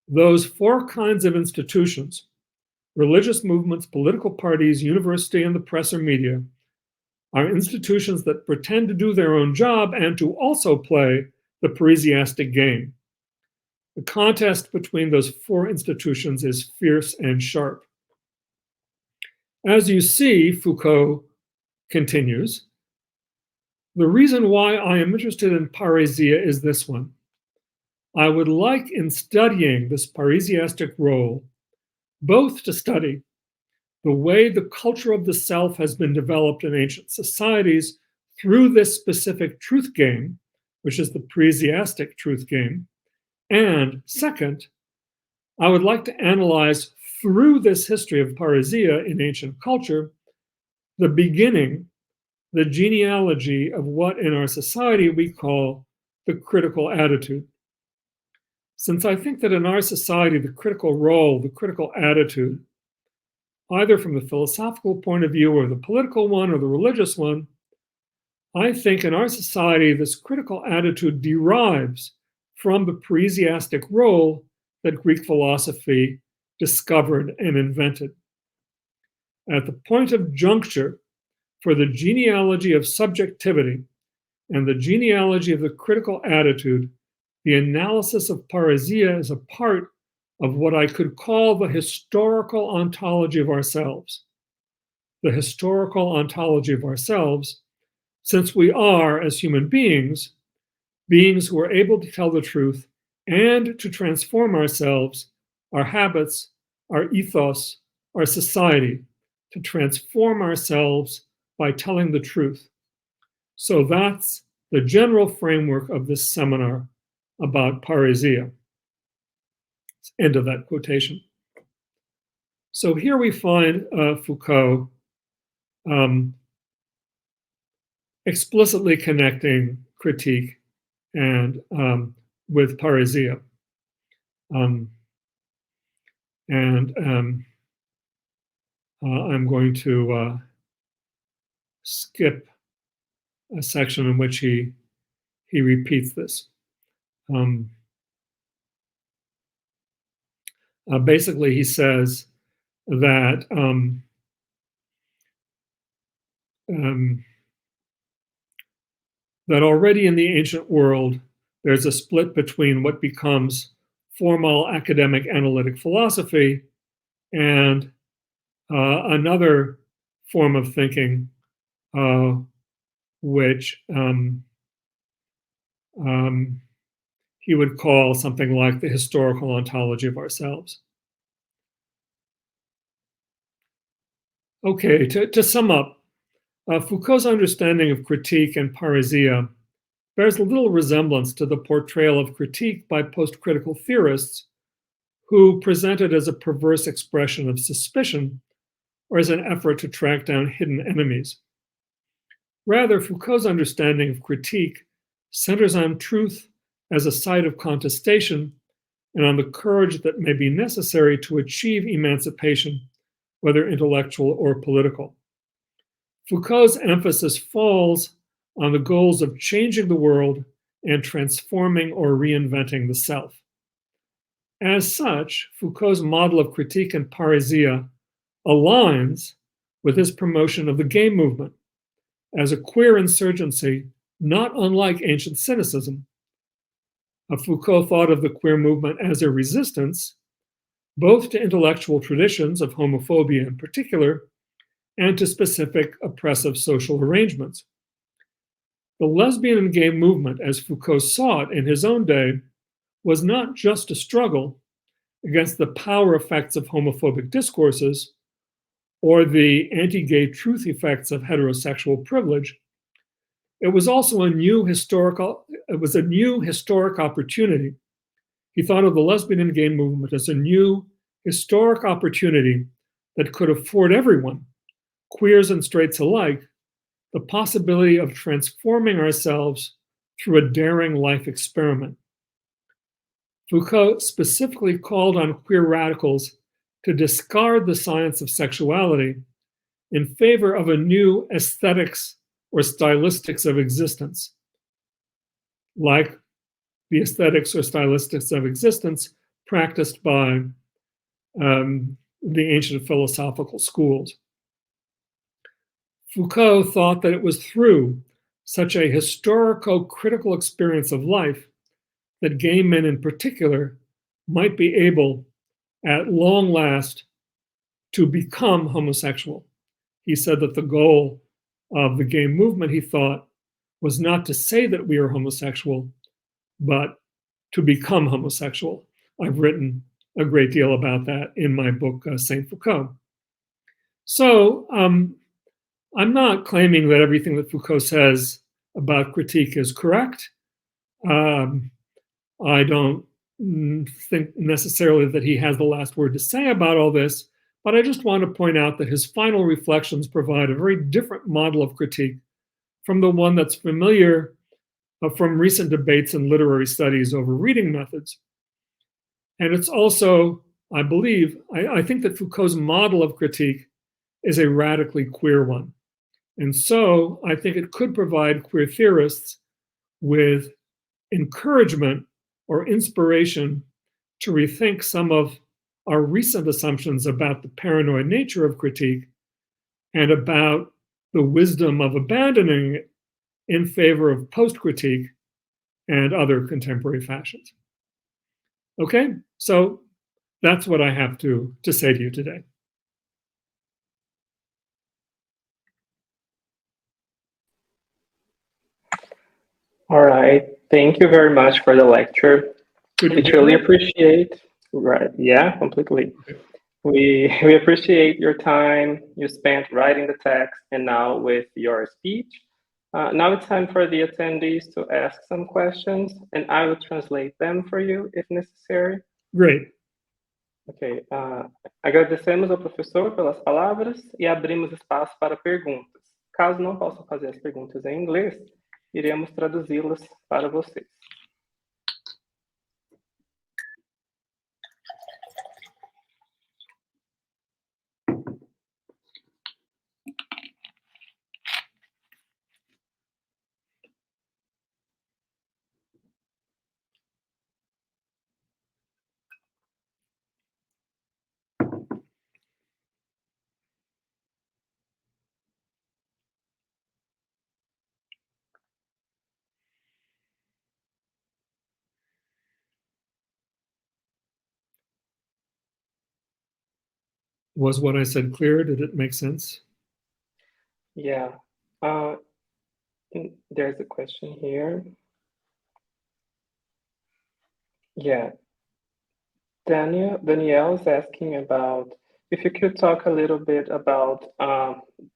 Those four kinds of institutions, religious movements, political parties, university, and the press or media, are institutions that pretend to do their own job and to also play the parrhesiastic game. The contest between those four institutions is fierce and sharp. As you see, Foucault continues, the reason why I am interested in parrhesia is this one. I would like, in studying this parrhesiastic role, both to study the way the culture of the self has been developed in ancient societies through this specific truth game, which is the parrhesiastic truth game, and second, I would like to analyze through this history of parrhesia in ancient culture, the beginning, the genealogy of what in our society we call the critical attitude. Since I think that in our society, the critical role, the critical attitude, either from the philosophical point of view or the political one or the religious one, I think in our society, this critical attitude derives from the parrhesiastic role that Greek philosophy discovered and invented. At the point of juncture for the genealogy of subjectivity and the genealogy of the critical attitude, the analysis of parrhesia is a part of what I could call the historical ontology of ourselves. The historical ontology of ourselves, since we are, as human beings, beings who are able to tell the truth and to transform ourselves, our habits, our ethos, our society, to transform ourselves by telling the truth. So that's the general framework of this seminar about parrhesia. End of that quotation. So here we find Foucault explicitly connecting critique and with parrhesia. I'm going to skip a section in which he repeats this. Basically, he says that that already in the ancient world, there's a split between what becomes formal academic analytic philosophy and another form of thinking, which he would call something like the historical ontology of ourselves. Okay, to sum up, Foucault's understanding of critique and parrhēsia bears little resemblance to the portrayal of critique by post-critical theorists who present it as a perverse expression of suspicion or as an effort to track down hidden enemies. Rather, Foucault's understanding of critique centers on truth as a site of contestation and on the courage that may be necessary to achieve emancipation, whether intellectual or political. Foucault's emphasis falls on the goals of changing the world and transforming or reinventing the self. As such, Foucault's model of critique and parrhēsia aligns with his promotion of the gay movement as a queer insurgency, not unlike ancient cynicism. Foucault thought of the queer movement as a resistance, both to intellectual traditions of homophobia in particular, and to specific oppressive social arrangements. The lesbian and gay movement, as Foucault saw it in his own day, was not just a struggle against the power effects of homophobic discourses or the anti-gay truth effects of heterosexual privilege. It was also a new historic opportunity. He thought of the lesbian and gay movement as a new historic opportunity that could afford everyone, queers and straights alike, the possibility of transforming ourselves through a daring life experiment. Foucault specifically called on queer radicals to discard the science of sexuality in favor of a new aesthetics or stylistics of existence, like the aesthetics or stylistics of existence practiced by the ancient philosophical schools. Foucault thought that it was through such a historico-critical experience of life that gay men in particular might be able, at long last, to become homosexual. He said that the goal of the gay movement, he thought, was not to say that we are homosexual, but to become homosexual. I've written a great deal about that in my book, Saint Foucault. So I'm not claiming that everything that Foucault says about critique is correct. I don't think necessarily that he has the last word to say about all this, but I just want to point out that his final reflections provide a very different model of critique from the one that's familiar from recent debates in literary studies over reading methods. And it's also, I believe, I think that Foucault's model of critique is a radically queer one. And so I think it could provide queer theorists with encouragement or inspiration to rethink some of our recent assumptions about the paranoid nature of critique and about the wisdom of abandoning it in favor of post-critique and other contemporary fashions. Okay, so that's what I have to say to you today. All right. Thank you very much for the lecture. We truly appreciate. Right. Yeah, completely. We appreciate your time you spent writing the text and now with your speech. Now it's time for the attendees to ask some questions, and I will translate them for you if necessary. Great. Ok. Agradecemos ao professor pelas palavras e abrimos espaço para perguntas. Caso não possam fazer as perguntas em inglês, iremos traduzi-las para vocês. Was what I said clear? Did it make sense? Yeah. There's a question here. Yeah. Danielle is asking about if you could talk a little bit about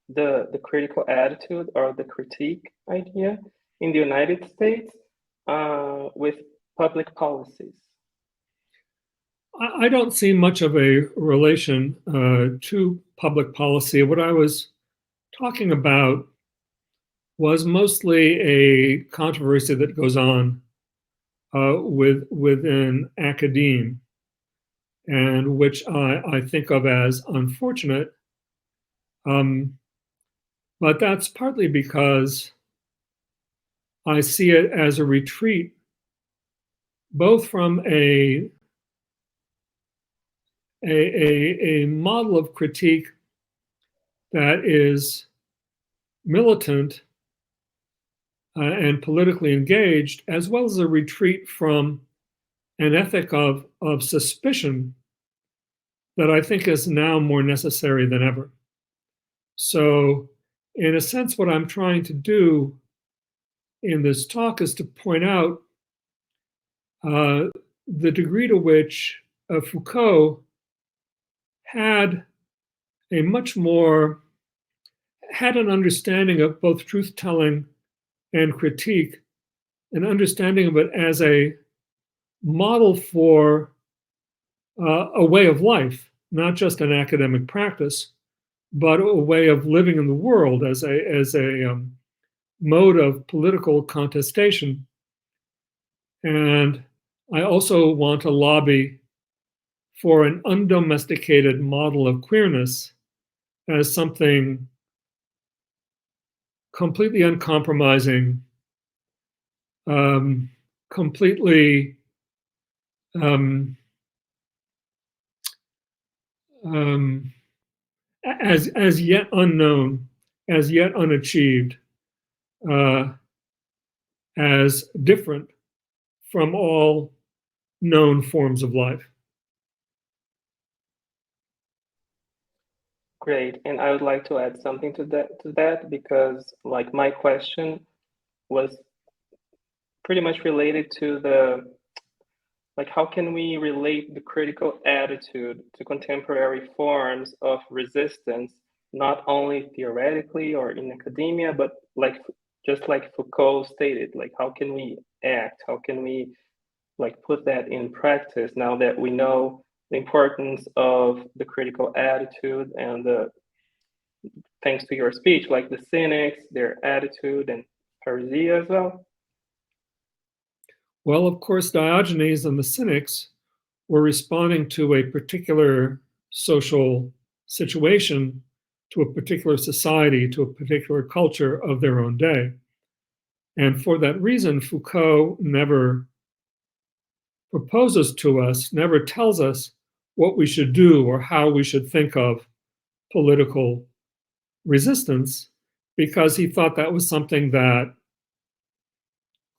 the critical attitude or the critique idea in the United States with public policies. I don't see much of a relation to public policy. What I was talking about was mostly a controversy that goes on within academia, and which I think of as unfortunate. But that's partly because I see it as a retreat, both from a model of critique that is militant and politically engaged, as well as a retreat from an ethic of suspicion that I think is now more necessary than ever. So, in a sense, what I'm trying to do in this talk is to point out the degree to which Foucault had an understanding of both truth-telling and critique, an understanding of it as a model for a way of life, not just an academic practice, but a way of living in the world as a mode of political contestation. And I also want to lobby for an undomesticated model of queerness as something completely uncompromising, completely as yet unknown, as yet unachieved, as different from all known forms of life. Great, and I would like to add something to that because, like, my question was pretty much related to how can we relate the critical attitude to contemporary forms of resistance, not only theoretically or in academia, but just like Foucault stated, how can we act? How can we put that in practice now that we know the importance of the critical attitude and thanks to your speech, like the cynics, their attitude and Parrhēsia as well? Well, of course, Diogenes and the cynics were responding to a particular social situation, to a particular society, to a particular culture of their own day. And for that reason, Foucault never proposes to us, never tells us what we should do or how we should think of political resistance, because he thought that was something that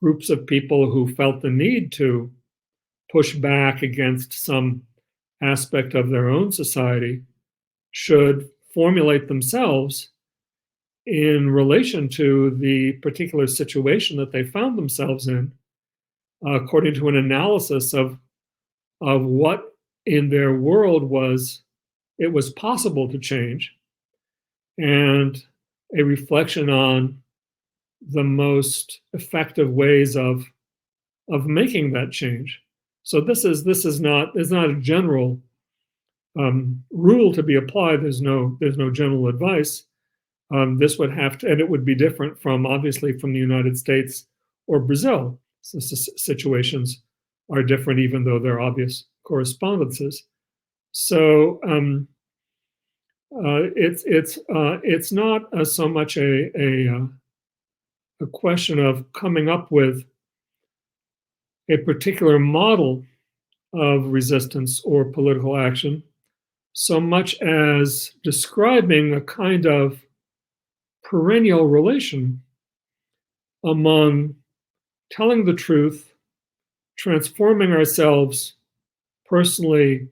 groups of people who felt the need to push back against some aspect of their own society should formulate themselves in relation to the particular situation that they found themselves in, according to an analysis of what in their world was possible to change, and a reflection on the most effective ways of making that change. So this is not a general rule to be applied. There's no general advice. This would have to, and it would be different obviously from the United States or Brazil. So situations are different, even though there are obvious correspondences. So it's not so much a question of coming up with a particular model of resistance or political action, so much as describing a kind of perennial relation among telling the truth, transforming ourselves personally,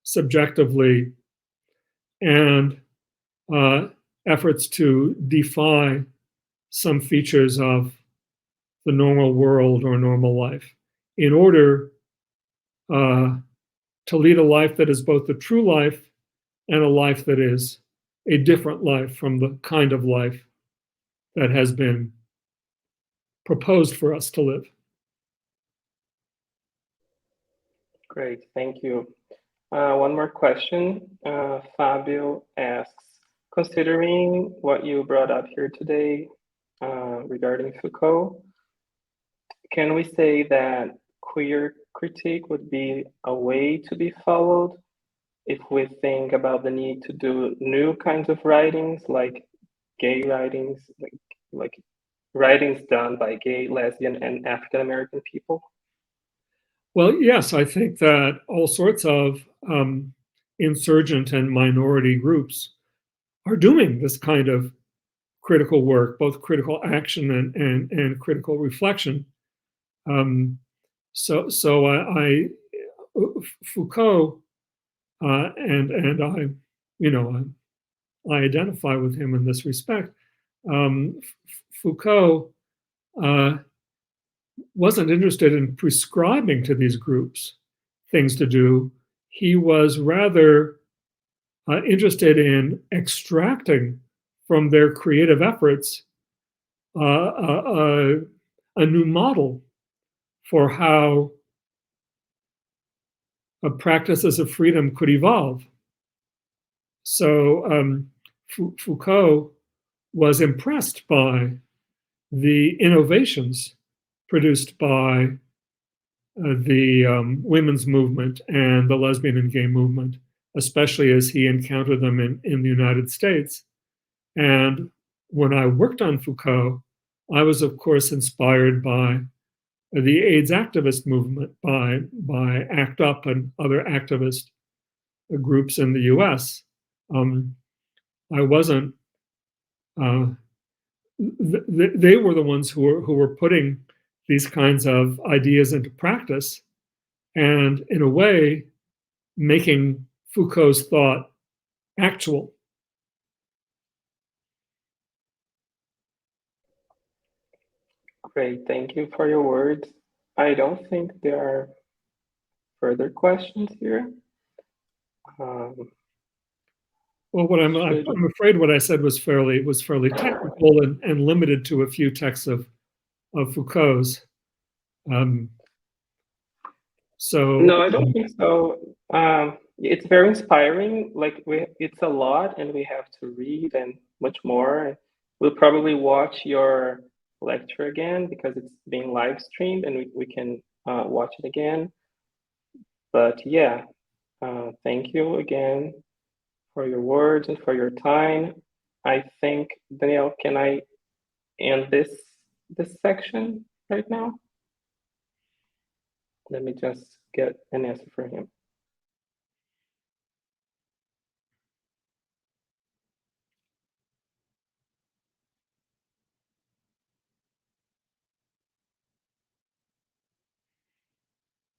subjectively, and efforts to defy some features of the normal world or normal life in order to lead a life that is both the true life and a life that is a different life from the kind of life that has been proposed for us to live. Great, thank you. One more question. Fabio asks, considering what you brought up here today regarding Foucault, can we say that queer critique would be a way to be followed if we think about the need to do new kinds of writings, like gay writings, like writings done by gay, lesbian, and African American people? Well, yes, I think that all sorts of insurgent and minority groups are doing this kind of critical work, both critical action and critical reflection. So Foucault, and I, I identify with him in this respect. Foucault wasn't interested in prescribing to these groups things to do. He was rather interested in extracting from their creative efforts a new model for how practices of freedom could evolve. So Foucault was impressed by the innovations produced by the women's movement and the lesbian and gay movement, especially as he encountered them in the United States. And when I worked on Foucault, I was, of course, inspired by the AIDS activist movement, by ACT UP and other activist groups in the US. I wasn't, they were the ones who were putting these kinds of ideas into practice, and in a way, making Foucault's thought actual. Great, thank you for your words. I don't think there are further questions here. Well, I'm afraid what I said was fairly technical and limited to a few texts of Foucault's. So no, I don't think so. It's very inspiring. Like it's a lot, and we have to read and much more. We'll probably watch your lecture again because it's being live streamed, and we can watch it again. But yeah, thank you again for your words and for your time. I think, Danielle, can I end this section right now? Let me just get an answer for him.